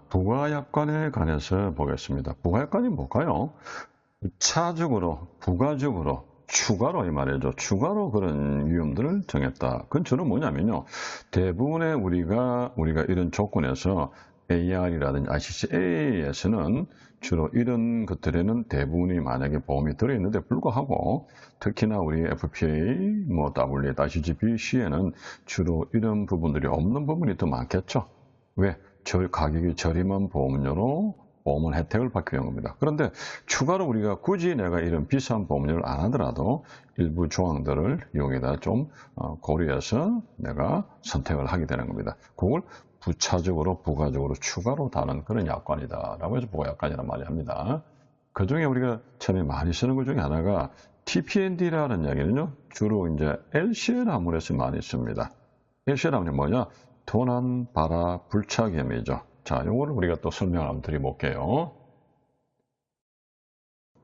부가약관에 관해서 보겠습니다. 부가약관이 뭘까요? 차적으로, 부가적으로, 추가로 이 말이죠. 추가로 그런 위험들을 정했다. 그건 주로 뭐냐면요. 대부분의 우리가 이런 조건에서 AR이라든지 ICCA에서는 주로 이런 것들에는 대부분이 만약에 보험이 들어있는데 불구하고 특히나 우리 FPA, WA, ICGBC에는 주로 이런 부분들이 없는 부분이 더 많겠죠. 왜? 가격이 저렴한 보험료로 보험은 혜택을 받기 위한 겁니다. 그런데 추가로 우리가 굳이 내가 이런 비싼 보험료를 안 하더라도 일부 조항들을 여기다 좀 고려해서 내가 선택을 하게 되는 겁니다. 그걸 부차적으로 부가적으로 추가로 다는 그런 약관이다라고 해서 부가약관이라는 말이 합니다. 그 중에 우리가 처음에 많이 쓰는 것 중에 하나가 TPND라는 이야기는요, 주로 이제 LCL 화물에서 많이 씁니다. LCL 화물이 뭐냐? 도난, 발화, 불착염이죠. 자, 요거를 우리가 또 설명을 한번 드려볼게요.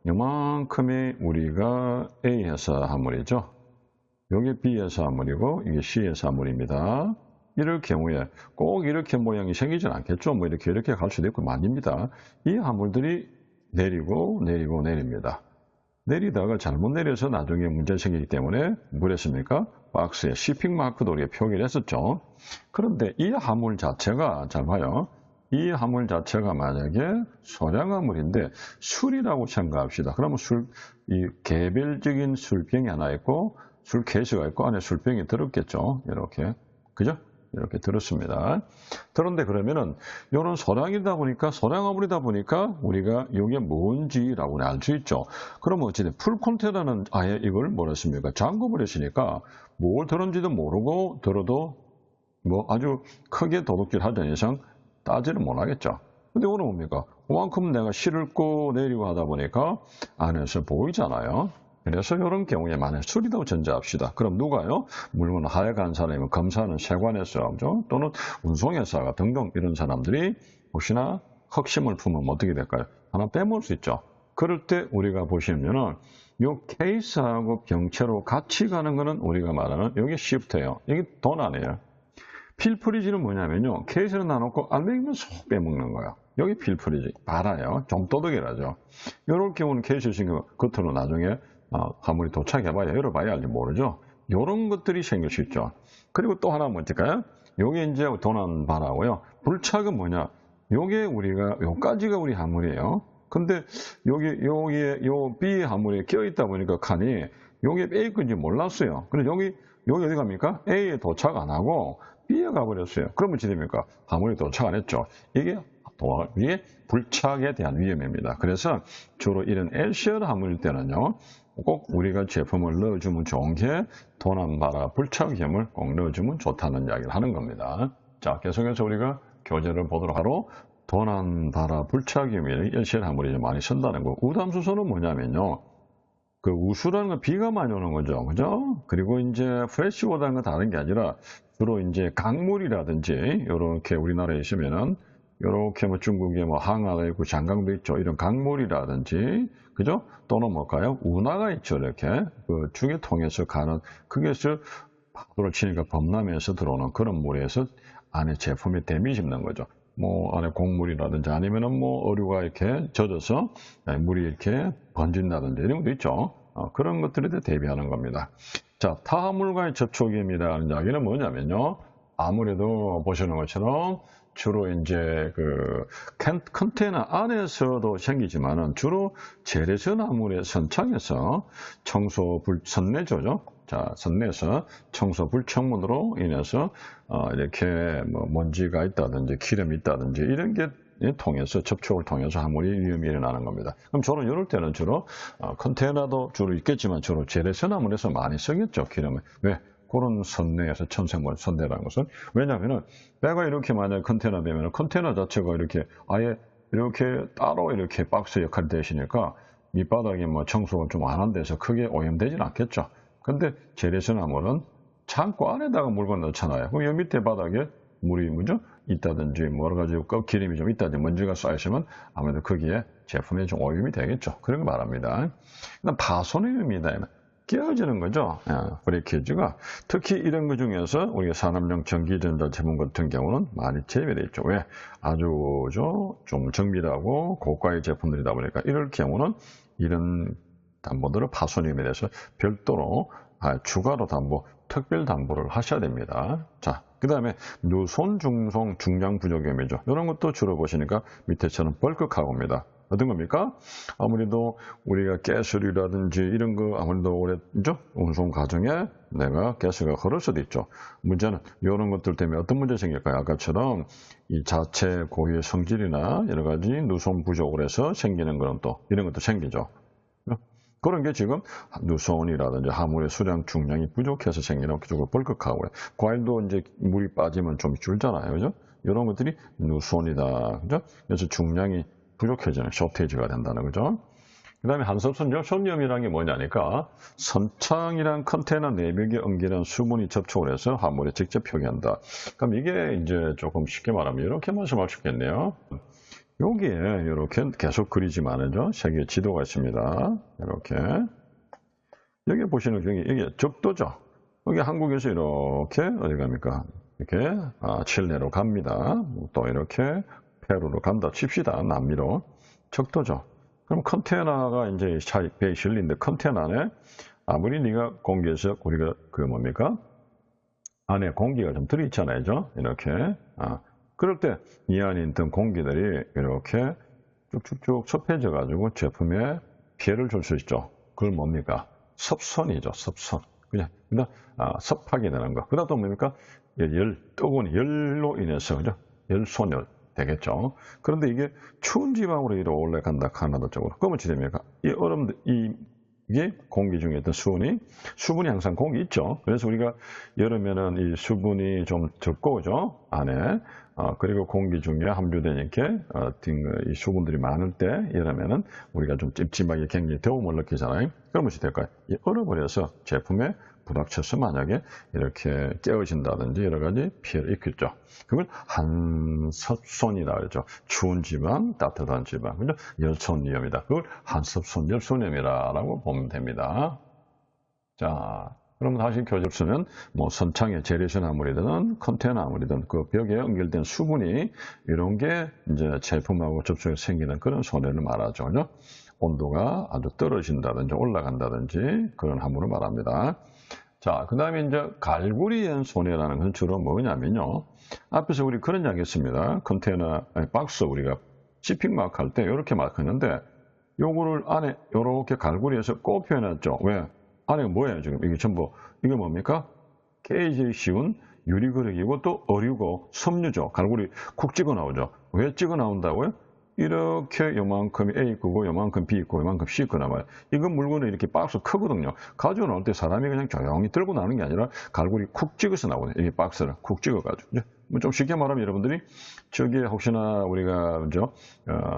요만큼이 우리가 A 회사 화물이죠. 요게 B 회사 화물이고, 이게 C 회사 화물입니다. 이럴 경우에 꼭 이렇게 모양이 생기진 않겠죠. 뭐 이렇게 갈 수도 있고, 아닙니다. 이 화물들이 내립니다. 내리다가 잘못 내려서 나중에 문제 생기기 때문에 뭘 했습니까? 박스에 shipping 마크도 우리가 표기를 했었죠. 그런데 이 화물 자체가, 잘 봐요. 이 화물 자체가 만약에 소량 화물인데 술이라고 생각합시다. 그러면 이 개별적인 술병이 하나 있고 술 케이스가 있고 안에 술병이 들었겠죠. 이렇게. 그죠? 이렇게 들었습니다. 그런데 그러면은 이런 소량 화물이다 보니까 우리가 이게 뭔지라고 알 수 있죠. 그러면 어쨌든 풀 컨테이너는 아예 이걸 뭐라 했습니까? 잠궈버렸으니까 뭘 들었는지도 모르고 들어도 뭐 아주 크게 도둑질 하던 이상 따지를 못하겠죠. 근데 오늘 뭡니까? 그만큼 내가 실고 내리고 하다 보니까 안에서 보이잖아요. 그래서 이런 경우에 만약 술이라고 전제합시다. 그럼 누가요? 물건을 하여간 사람이면 검사하는 세관에서 또는 운송회사가 등등 이런 사람들이 혹시나 흑심을 품으면 어떻게 될까요? 하나 빼먹을 수 있죠. 그럴 때 우리가 보시면은 이 케이스하고 병채로 같이 가는 거는 우리가 말하는 여기 시프트예요. 이게 도난이에요. 필프리지는 뭐냐면요. 케이스는 놔놓고 알맹이만 쏙 빼먹는 거예요. 여기 필프리지. 봐라요. 좀 도둑이라죠. 이런 경우는 케이스 신경 겉으로 나중에 화물이 도착해봐야 열어봐야 알지 모르죠. 이런 것들이 생길 수 있죠. 그리고 또 하나 뭔지까요? 요게 이제 도난 바라고요. 불착은 뭐냐? 요게 요까지가 우리 화물이에요. 근데 요 B 화물에 껴있다 보니까 칸이 요게 A 건지 몰랐어요. 그래서 여기 어디 갑니까? A에 도착 안 하고 B에 가버렸어요. 그러면 어찌 됩니까? 화물이 도착 안 했죠. 이게 불착에 대한 위험입니다. 그래서 주로 이런 LCL 화물일 때는요, 꼭 우리가 제품을 넣어주면 좋은 게 도난 발화 불착염을 꼭 넣어주면 좋다는 이야기를 하는 겁니다. 자, 계속해서 우리가 교재를 보도록 하러 도난 발화 불착염이 LCL 화물이 많이 쓴다는 거. 우담수소는 뭐냐면요. 그 우수라는 건 비가 많이 오는 거죠. 그죠? 그리고 이제 프레시워터는 건 다른 게 아니라 주로 이제 강물이라든지 이렇게 우리나라에 있으면은 이렇게 뭐 중국에 뭐 항아도 있고 장강도 있죠. 이런 강물이라든지 그죠? 또는 뭘까요? 운하가 있죠. 이렇게 그 중에 통해서 가는 그게서 파도를 치니까 범람해서 들어오는 그런 물에서 안에 제품이 데미지 입는 거죠. 뭐 안에 곡물이라든지 아니면은 뭐 어류가 이렇게 젖어서 물이 이렇게 번진다든지 이런 것도 있죠. 그런 것들에 대비하는 겁니다. 자, 타화물과의 접촉입니다라는 이야기는 뭐냐면요. 아무래도 보시는 것처럼 주로 이제 그 컨테이너 안에서도 생기지만은 주로 재래전 화물의 선창에서 선내조죠. 자, 선내에서 청소 불청문으로 인해서 이렇게 뭐 먼지가 있다든지 기름이 있다든지 이런 게 통해서 접촉을 통해서 화물이 위험이 일어나는 겁니다. 그럼 주로 이럴 때는 주로 컨테이너도 주로 있겠지만 주로 재래전 화물에서 많이 쓰겠죠. 기름을. 왜? 그런 선내에서 첨생물 선내라는 것은 왜냐하면은 배가 이렇게 만약 컨테이너 되면 컨테이너 자체가 이렇게 아예 이렇게 따로 이렇게 박스 역할이 되시니까 밑바닥에 뭐 청소가 좀 안 한 데서 크게 오염되지는 않겠죠. 근데 재래전 화물은 창고 안에다가 물건 넣잖아요. 그럼 여 밑에 바닥에 물이 있다든지 뭐 여러 가지 기름이 좀 있다든지 먼지가 쌓이시면 아무래도 거기에 제품에 좀 오염이 되겠죠. 그런 거 말합니다. 그다음 파손입니다. 깨어지는 거죠. 브레이키지가. 특히 이런 것 중에서 우리가 산업용 전기전자 제품 같은 경우는 많이 제외되어 있죠. 왜? 아주 좀 정밀하고 고가의 제품들이다 보니까 이럴 경우는 이런 담보들을 파손임에 대해서 별도로 추가로 담보, 특별 담보를 하셔야 됩니다. 자, 그 다음에 누손, 중송, 중량 부족염이죠. 이런 것도 주로 보시니까 밑에처럼 벌컥하고 옵니다. 어떤 겁니까? 아무래도 우리가 가스류라든지 이런 거 아무래도 오래죠? 운송 과정에 내가 가스가 흐를 수도 있죠. 문제는 이런 것들 때문에 어떤 문제 생길까요? 아까처럼 이 자체 고유의 성질이나 여러 가지 누손 부족을 해서 생기는 그런 또 이런 것도 생기죠. 그런 게 지금 누손이라든지 하물의 수량, 중량이 부족해서 생기는 쪽으로 벌컥하고 과일도 이제 물이 빠지면 좀 줄잖아요. 그죠? 이런 것들이 누손이다. 그죠? 그래서 중량이 부족해지는 쇼테이지가 된다는 거죠. 그 다음에 한섭선염, 손염이라는 게 뭐냐니까 선창이란 컨테이너 내벽에 엉기는 수분이 접촉을 해서 화물에 직접 표기한다. 그럼 이게 이제 조금 쉽게 말하면 이렇게 말씀할 수 있겠네요. 여기에 이렇게 계속 그리지만은요, 세계 지도가 있습니다. 이렇게. 여기 보시는 중에 이게 적도죠. 여기 한국에서 이렇게 어디 갑니까? 이렇게 칠레로 갑니다. 또 이렇게 페루로 간다 칩시다. 남미로. 적도죠. 그럼 컨테이너가 이제 배에 실리는데 컨테이너 안에 아무리 네가 공기에서 우리가 그 뭡니까? 안에 공기가 좀 들어있잖아요. 이렇게. 그럴 때 이 안에 있던 공기들이 이렇게 쭉쭉쭉 섭해져 가지고 제품에 피해를 줄 수 있죠. 그걸 뭡니까? 섭선이죠. 섭선. 그냥 섭하게 되는 거. 그다음 또 뭡니까? 뜨거운 열로 인해서 그죠? 열손열 되겠죠. 그런데 이게 추운 지방으로 이렇게 올라간다 카나다 쪽으로. 그러면 어떻게 됩니까? 이 얼음들 이게 공기 중에 있던 수분이 항상 공기 있죠. 그래서 우리가 여름에는 이 수분이 좀 적고 그죠? 안에 그리고 공기 중에 함유된 이렇게 이 수분들이 많을 때 여름에는 우리가 좀 찜찜하게 굉장히 더움을 느끼잖아요. 그러면 어떻게 될까요? 이 얼어버려서 제품에 부닥쳐서 만약에 이렇게 깨어진다든지 여러 가지 피해를 입겠죠. 그걸 한섭손이라 그러죠. 추운 지방, 따뜻한 지방, 그죠? 열손위험이다. 그걸 한섭손, 열손위험이라고 보면 됩니다. 자, 그럼 다시 교재를 쓰면 뭐 선창에 재래식 아무리든 컨테이너 아무리든 그 벽에 연결된 수분이 이런 게 이제 제품하고 접촉해서 생기는 그런 손해를 말하죠. 그죠? 온도가 아주 떨어진다든지 올라간다든지 그런 함유를 말합니다. 자, 그 다음에 이제 갈고리엔 손해라는 건 주로 뭐냐면요. 앞에서 우리 그런 이야기 했습니다. 컨테이너, 박스 우리가 shipping 마크 할 때 이렇게 마크했는데 요거를 안에 이렇게 갈고리에서 꼭 표현했죠. 왜? 안에 뭐예요, 지금? 이게 전부, 이게 뭡니까? 깨지기 쉬운 유리그릇이고 또 어류고 섬유죠. 갈고리 쿡 찍어 나오죠. 왜 찍어 나온다고요? 이렇게 요만큼이 A 거고 요만큼 B 있고 요만큼 C 거 나와요. 이건 물건은 이렇게 박스 크거든요. 가지고 나올 때 사람이 그냥 조용히 들고 나오는 게 아니라 갈고리 쿡 찍어서 나오거든요. 이 박스를 쿡 찍어가지고. 뭐 좀 쉽게 말하면 여러분들이 저기에 혹시나 우리가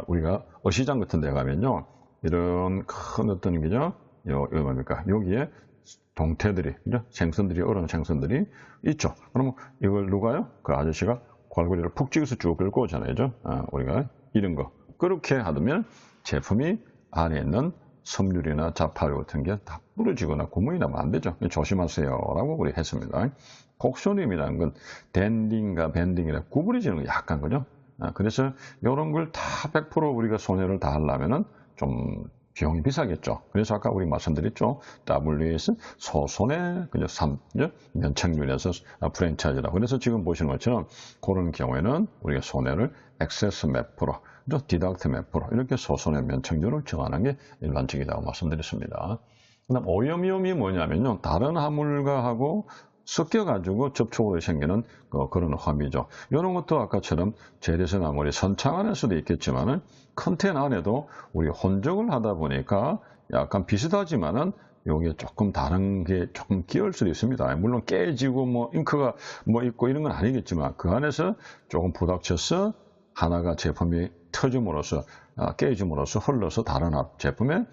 우리가 어시장 같은 데 가면요. 이런 큰 어떤 게죠. 이거 뭡니까? 여기에 동태들이, 그죠? 생선들이, 어른 생선들이 있죠. 그러면 이걸 누가요? 그 아저씨가 갈고리를 푹 찍어서 쭉 끌고 오잖아요. 우리가 이런 거. 그렇게 하면 제품이 안에 있는 섬유리나 자파류 같은 게 다 부러지거나 구멍이 나면 안 되죠. 조심하세요. 라고 우리 했습니다. 곡소림이라는 건 댄딩과 밴딩이라 구부러지는 거 약간 거죠. 그래서 이런 걸 다 100% 우리가 손해를 다 하려면은 좀 비용이 비싸겠죠. 그래서 아까 우리 말씀드렸죠. WS 소손해 그냥 면책률에서 프랜차이즈라. 그래서 지금 보시는 것처럼 그런 경우에는 우리가 손해를 액세스 매프로, 디덕트 매프로 이렇게 소손해 면책률을 정하는 게 일반적이라고 말씀드렸습니다. 그다음 오염이 뭐냐면요. 다른 화물과 하고 섞여가지고 접촉으로 생기는 그런 화미죠. 이런 것도 아까처럼 재래식 아무리 선창 안에서도 있겠지만은 컨테이너 안에도 우리 혼적을 하다 보니까 약간 비슷하지만은 여기에 조금 다른 게 조금 끼을 수도 있습니다. 물론 깨지고 뭐 잉크가 뭐 있고 이런 건 아니겠지만 그 안에서 조금 부닥쳐서 하나가 제품이 터짐으로써 깨짐으로써 흘러서 다른 제품에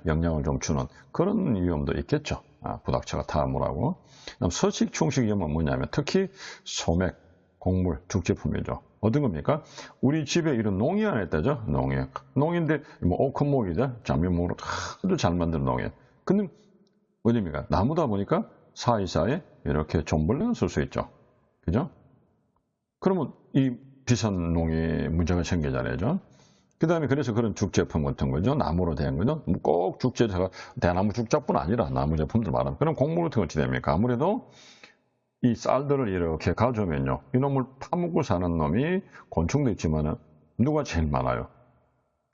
영향을 좀 주는 그런 위험도 있겠죠. 부닥쳐가 탐으로하고. 서식 충식 위험은 뭐냐면 특히 소맥, 곡물, 죽제품이죠. 어떤 겁니까? 우리 집에 이런 농이 하나 있다죠. 농인데 뭐 오크목이죠. 장면목으로 아주 잘 만든 농이. 근데 어딥니까? 나무다 보니까 사이사이에 이렇게 존벌레가 쓸 수 있죠. 그죠? 그러면 이 비싼 농이 문제가 생기잖아요. 그 다음에 그래서 그런 죽제품 같은 거죠. 나무로 된 거죠. 꼭 죽제가 대나무 죽자뿐 아니라 나무 제품들 말하면. 그럼 곡물 같은 거 어떻게 됩니까? 아무래도 이 쌀들을 이렇게 가져오면요. 이놈을 파먹고 사는 놈이 곤충도 있지만은 누가 제일 많아요?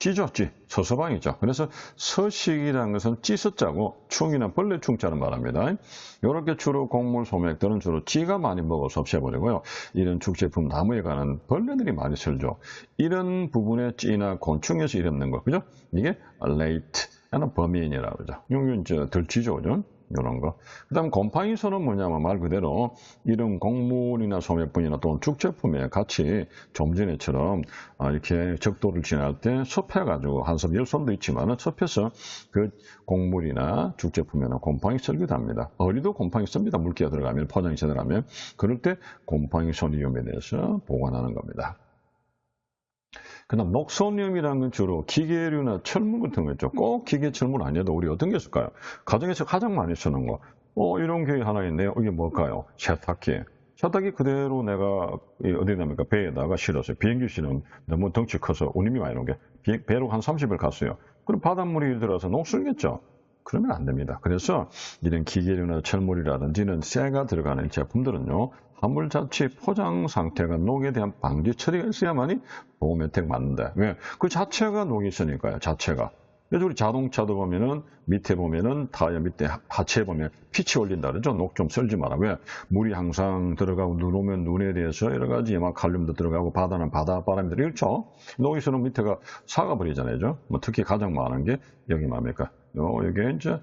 찌죠, 찌. 서서방이죠. 그래서 서식이라는 것은 찌서자고 충이나 벌레 충자를 말합니다. 이렇게 주로 곡물 소맥들은 주로 찌가 많이 먹어서 없애버리고요. 이런 죽제품 나무에 가는 벌레들이 많이 살죠. 이런 부분에 찌나 곤충에서 일어나는 거, 그죠? 이게 레이트, 하나 범인이라고 그러죠. 이건 덜 찌죠, 그죠? 이런 거. 그 다음 곰팡이소는 뭐냐면 말 그대로 이런 곡물이나 소매분이나 또는 죽제품에 같이 좀 전에처럼 이렇게 적도를 지날 때 섭해가지고 한섬 열섬도 있지만은 섭해서 그 곡물이나 죽제품에는 곰팡이 썰기도 합니다. 어리도 곰팡이 씁니다. 물기가 들어가면 포장이 제대로 하면 그럴 때 곰팡이손 위험에 대해서 보관하는 겁니다. 그 다음 녹소듐이라는 건 주로 기계류나 철물 같은 거 있죠. 꼭 기계 철물 아니어도 우리 어떤 게 있을까요? 가정에서 가장 많이 쓰는 거. 이런 게 하나 있네요. 이게 뭘까요? 세탁기. 세탁기 그대로 내가 어디 납니까? 배에다가 실었어요. 비행기 실으면 너무 덩치 커서 운임이 많이 오는 게 배로 한 30일 갔어요. 그럼 바닷물이 들어서 녹슬겠죠? 그러면 안 됩니다. 그래서 이런 기계류나 철물이라든지 이런 쇠가 들어가는 제품들은요. 화물 자체 포장 상태가 녹에 대한 방지 처리가 있어야만이 보험 혜택 받는다. 왜? 그 자체가 녹이 있으니까요. 자체가. 그래서 우리 자동차도 보면은 밑에 보면은 타이어 밑에 하체에 보면 pit이 올린다 그러죠. 녹 좀 썰지 마라. 왜? 물이 항상 들어가고 눈 오면 눈에 대해서 여러 가지 막 칼륨도 들어가고 바다는 바다 바람이 들어가고 그렇죠. 녹이 있으면 밑에가 사가버리잖아요. 뭐 특히 가장 많은 게 여기 뭡니까? 여기 이제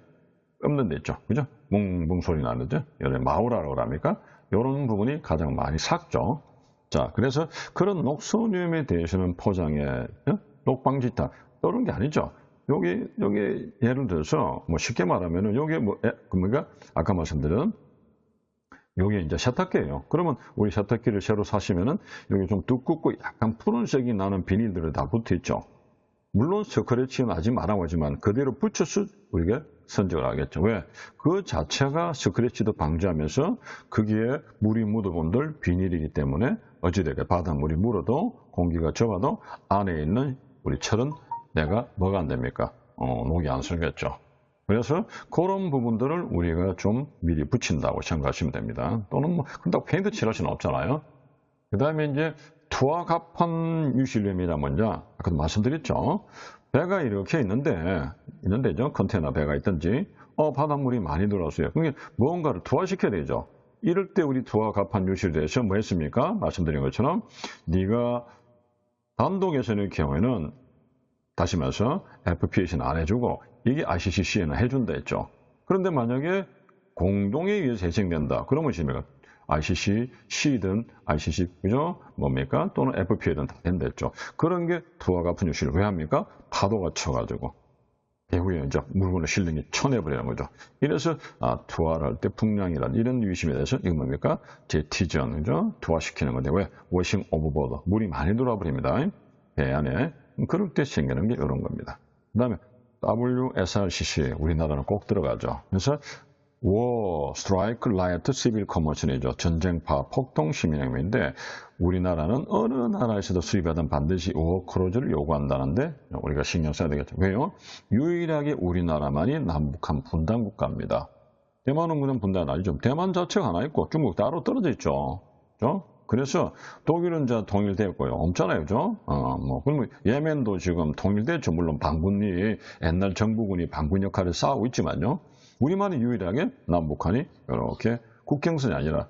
없는 데 있죠. 그죠? 뭉뭉 소리 나는데 여기 마우라라고 합니까? 이런 부분이 가장 많이 삭죠. 자, 그래서 그런 녹소듐에 대해서는 포장에 녹방지타 이런 게 아니죠. 여기 예를 들어서 뭐 쉽게 말하면은 여기 그러니까 아까 말씀드린 여기 이제 세탁기예요. 그러면 우리 세탁기를 새로 사시면은 여기 좀 두껍고 약간 푸른색이 나는 비닐들이 다 붙어 있죠. 물론 스크래치는 하지 말라고 하지만 그대로 붙여서 우리가 선적을 하겠죠. 왜? 그 자체가 스크래치도 방지하면서 거기에 물이 묻어본들 비닐이기 때문에 어찌되게 바닷물이 물어도 공기가 적어도 안에 있는 우리 철은 내가 뭐가 안 됩니까? 녹이 안 슬겠죠. 그래서 그런 부분들을 우리가 좀 미리 붙인다고 생각하시면 됩니다. 또는 뭐 근데 페인트 칠할 수는 없잖아요. 그 다음에 이제 투하갑판 유실염이란 먼저 아까도 말씀드렸죠. 배가 이렇게 있는데죠. 컨테이너 배가 있든지 바닷물이 많이 들어왔어요. 그러니까 무언가를 투하시켜야 되죠. 이럴 때 우리 투하갑판 유실대에서 뭐 했습니까? 말씀드린 것처럼 네가 단독에서의 경우에는 다시 말해서 FPS는 안 해주고 이게 RCCC에는 해준다 했죠. 그런데 만약에 공동에 의해서 해생된다. 그러면 지금 ICC-C든 ICC, 그죠? 뭡니까? 또는 FPA든 다 된다 했죠. 그런 게 투하갑판 유실을 왜 합니까? 파도가 쳐가지고. 배후에 이제 물건을 실링이 쳐내버리는 거죠. 이래서, 투하를 할 때 풍량이란 이런 유심에 대해서 이건 뭡니까? 제티전, 그죠? 투하시키는 건데, 왜? 워싱 오버보드. 물이 많이 들어와 버립니다. 배 안에. 그럴 때 생기는 게 이런 겁니다. 그 다음에 WSRCC, 우리나라는 꼭 들어가죠. 그래서 워, 스트라이크, 라이트, 시빌 커머션이죠. 전쟁파, 폭동, 시민혁명인데 우리나라는 어느 나라에서도 수입하든 반드시 워 크로즈를 요구한다는데 우리가 신경 써야 되겠죠. 왜요? 유일하게 우리나라만이 남북한 분단 국가입니다. 대만은 그냥 분단 아니죠. 대만 자체가 하나 있고 중국 따로 떨어져 있죠. 그렇죠? 그래서 독일은 이제 통일됐고요. 없잖아요. 그죠? 그러면 예멘도 지금 통일됐죠. 물론 반군이 옛날 정부군이 반군 역할을 싸우고 있지만요. 우리만이 유일하게 남북한이 이렇게 국경선이 아니라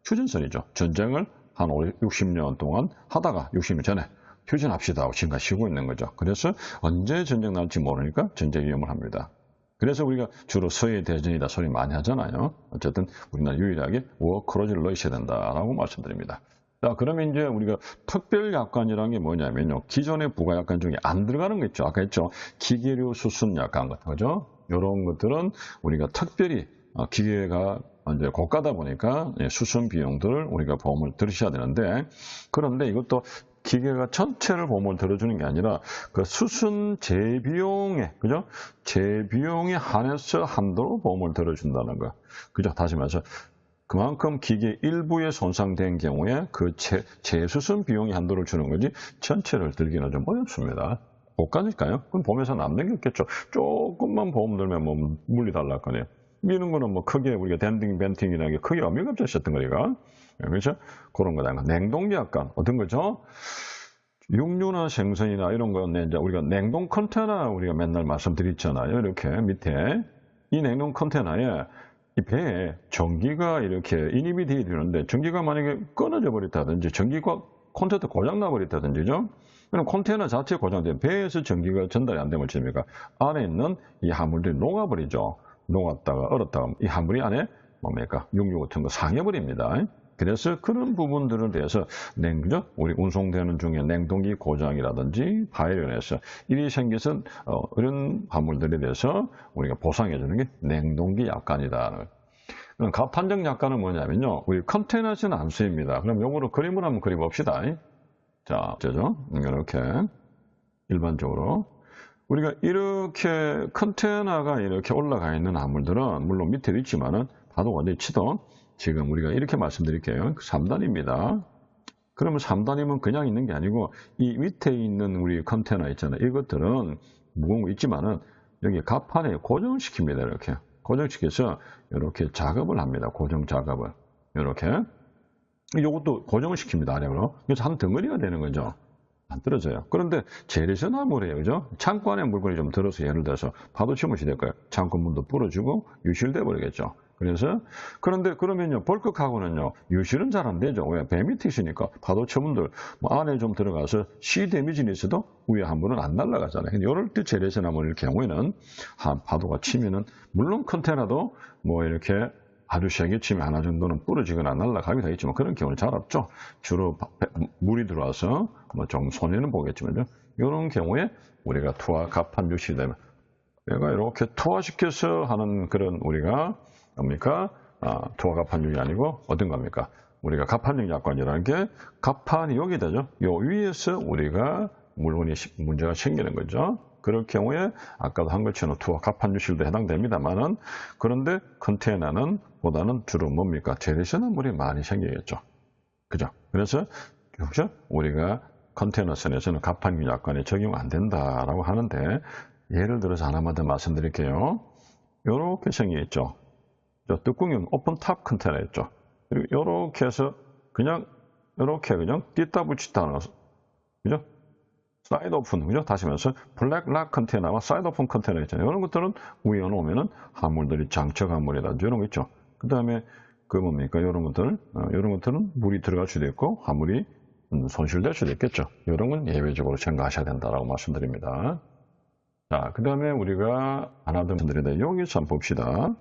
휴전선이죠. 전쟁을 한 60년 동안 하다가 60년 전에 휴전합시다 하고 지금까지 쉬고 있는 거죠. 그래서 언제 전쟁 날지 모르니까 전쟁 위험을 합니다. 그래서 우리가 주로 서해 대전이다 소리 많이 하잖아요. 어쨌든 우리나라 유일하게 워 크로즈를 넣으셔야 된다라고 말씀드립니다. 자, 그러면 이제 우리가 특별 약관이라는 게 뭐냐면요. 기존의 부가 약관 중에 안 들어가는 거 있죠. 아까 했죠. 기계류 수순 약관 같은 거죠. 이런 것들은 우리가 특별히 기계가 이제 고가다 보니까 수순 비용들을 우리가 보험을 들으셔야 되는데 그런데 이것도 기계가 전체를 보험을 들어주는 게 아니라 그 수순 재비용에, 그죠? 재비용에 한해서 한도로 보험을 들어준다는 거. 그죠? 다시 말해서 그만큼 기계 일부에 손상된 경우에 그 재수순 비용이 한도를 주는 거지 전체를 들기는 좀 어렵습니다. 고가니까요. 그럼 보험에서 남는 게 없겠죠. 조금만 보험 들면 뭐 물리 달랄 거네요. 이런 거는 뭐 크게 우리가 댄딩, 벤팅이라는 게 크게 의미가 없었던 거니까. 그렇죠? 그런 거다. 냉동기 약간 어떤 거죠? 육류나 생선이나 이런 거는 이제 우리가 냉동 컨테너 우리가 맨날 말씀드렸잖아요. 이렇게 밑에 이 냉동 컨테너에 이 배에 전기가 이렇게 인입이 되어 있는데 전기가 만약에 끊어져 버렸다든지 전기가 콘센트 고장 나 버렸다든지죠. 그럼 컨테이너 자체 고장된 배에서 전기가 전달이 안 되면 어떻습니까? 안에 있는 이 화물들이 녹아버리죠. 녹았다가 얼었다가 이 화물이 안에 뭡니까? 육류 같은 거 상해버립니다. 그래서 그런 부분들에 대해서 우리 운송되는 중에 냉동기 고장이라든지 파열연에서 일이 생겨서 이런 화물들에 대해서 우리가 보상해 주는 게 냉동기 약관이다. 가판정 약관은 뭐냐면요, 우리 컨테이너에서는 안 쓰입니다. 그럼 요거로 그림을 한번 그려봅시다. 자, 어쩌죠? 이렇게 일반적으로 우리가 이렇게 컨테이너가 이렇게 올라가 있는 화물들은 물론 밑에도 있지만은 파도가 어디 치도 지금 우리가 이렇게 말씀드릴게요. 3단입니다. 그러면 3단이면 그냥 있는 게 아니고 이 밑에 있는 우리 컨테이너 있잖아요. 이것들은 무거운 거 있지만은 여기 갑판에 고정시킵니다. 이렇게 고정시켜서 이렇게 작업을 합니다. 고정 작업을 이렇게 이것도 고정을 시킵니다. 아래로. 그래서 한 덩어리가 되는 거죠. 안 떨어져요. 그런데 재래식 화물이에요. 그죠? 창고 안에 물건이 좀 들어서 예를 들어서 파도 치면 어떻게 될까요? 창고 문도 부러지고 유실돼 버리겠죠. 그래서 그런데 그러면요 벌컥하고는요 유실은 잘 안 되죠. 왜? 배 밑에 있으니까 파도 처분들 뭐 안에 좀 들어가서 시 데미지는 있어도 위에 화물은 안 날아가잖아요. 이럴 때 재래식 화물일 경우에는 파도가 치면은 물론 컨테이너도 뭐 이렇게 아주 세게 치면 하나 정도는 부러지거나 날아가기도 하겠지만 그런 경우는 잘 없죠. 주로 물이 들어와서 뭐 좀 손해는 보겠지만요. 이런 경우에 우리가 투하 갑판 유실이 되면 내가 이렇게 투하시켜서 하는 그런 우리가 뭡니까? 투하 갑판용이 아니고 어떤 겁니까? 우리가 갑판용 약관이라는 게 갑판이 여기 되죠. 요 위에서 우리가 물건이 문제가 생기는 거죠. 그럴 경우에 아까도 한 것처럼 투하 갑판 유실도 해당됩니다만은 그런데 컨테이너는 보다는 주로 뭡니까? 재래식 화물이 많이 생기겠죠. 그죠? 그래서 그죠? 우리가 컨테이너선에서는 갑판용 약관이 적용 안 된다라고 하는데 예를 들어서 하나만 더 말씀드릴게요. 이렇게 생겨있죠. 뚜껑은 오픈 탑 컨테이너였죠. 그리고 이렇게 해서 그냥 이렇게 그냥 띄다 붙이다 하는 거, 그죠? 사이드 오픈, 그죠? 다시 말해서 블랙 락 컨테이너와 사이드 오픈 컨테이너 있잖아요. 이런 것들은 위에 놓으면은 화물들이 장착 화물이라든지 이런 거 있죠. 그 다음에 그 뭡니까? 이런 것들은 물이 들어갈 수도 있고 화물이 손실될 수도 있겠죠. 이런 건 예외적으로 생각하셔야 된다라고 말씀드립니다. 자, 그 다음에 우리가 하나 더 말씀드리는데 여기서 한번 봅시다.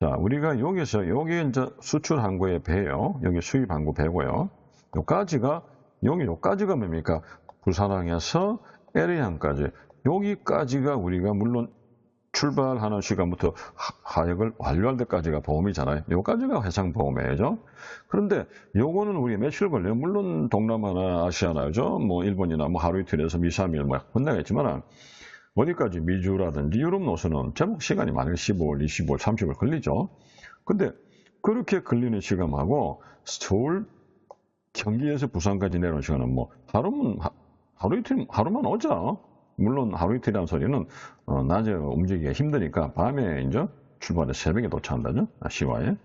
자, 우리가 여기서 여기 이제 수출 항구의 배요. 여기 수입 항구 배고요. 여기까지가 뭡니까? 부산항에서 LA항까지. 여기까지가 우리가 물론 출발하는 시간부터 하역을 완료할 때까지가 보험이잖아요. 여기까지가 해상보험이죠. 그런데 요거는 우리 며칠 걸려요. 물론 동남아나 아시아나, 그죠? 뭐 일본이나 뭐 하루 이틀에서 2, 3일 뭐 건너겠지만 어디까지 미주라든지 유럽 노선은 제법 시간이 많아요. 15일, 25일, 30일 걸리죠. 근데 그렇게 걸리는 시간하고 서울, 경기에서 부산까지 내려오는 시간은 뭐 하루만 오죠. 물론 하루 이틀이라는 소리는 낮에 움직이기가 힘드니까 밤에 이제 출발해 새벽에 도착한다죠. 시와에.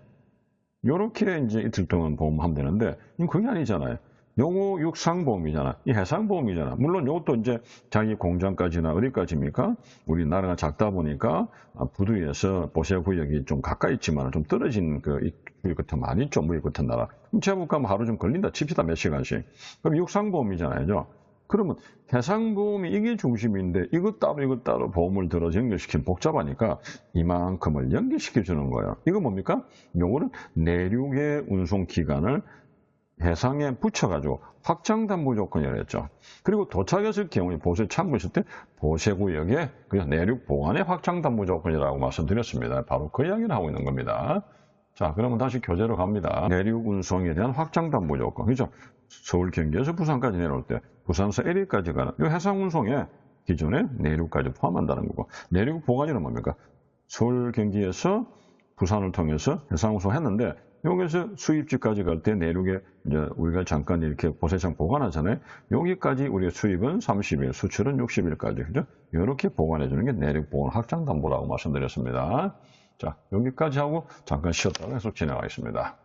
요렇게 이제 이틀 동안 보험하면 되는데 그게 아니잖아요. 요거 육상보험이잖아. 이 해상보험이잖아. 물론 요것도 이제 자기 공장까지나 어디까지입니까? 우리나라가 작다 보니까 부두에서 보세구역이 좀 가까이 있지만 좀 떨어진 그 구역 같은 많이 있죠. 무역 같은 나라. 그럼 제법 가면 하루 좀 걸린다 칩시다. 몇 시간씩. 그럼 육상보험이잖아요. 그러면 해상보험이 이게 중심인데 이것 따로 보험을 들어 연결시키면 복잡하니까 이만큼을 연결시켜 주는 거예요. 이거 뭡니까? 요거는 내륙의 운송기간을 해상에 붙여가지고 확장담보 조건이라고 했죠. 그리고 도착했을 경우에 보세 참고했을 때 보세구역에 그냥 내륙 보안의 확장담보 조건이라고 말씀드렸습니다. 바로 그 이야기를 하고 있는 겁니다. 자, 그러면 다시 교재로 갑니다. 내륙 운송에 대한 확장 담보 조건. 그죠? 서울 경기에서 부산까지 내려올 때 부산에서 LA까지 가는 이 해상 운송에 기존에 내륙까지 포함한다는 거고, 내륙 보관이는 뭡니까? 서울 경기에서 부산을 통해서 해상 운송했는데 여기서 수입지까지 갈 때 내륙에 이제 우리가 잠깐 이렇게 보세청 보관하잖아요. 여기까지 우리의 수입은 30일, 수출은 60일까지. 그죠? 이렇게 보관해 주는 게 내륙 보관 확장 담보라고 말씀드렸습니다. 자, 여기까지 하고 잠깐 쉬었다가 계속 진행하겠습니다.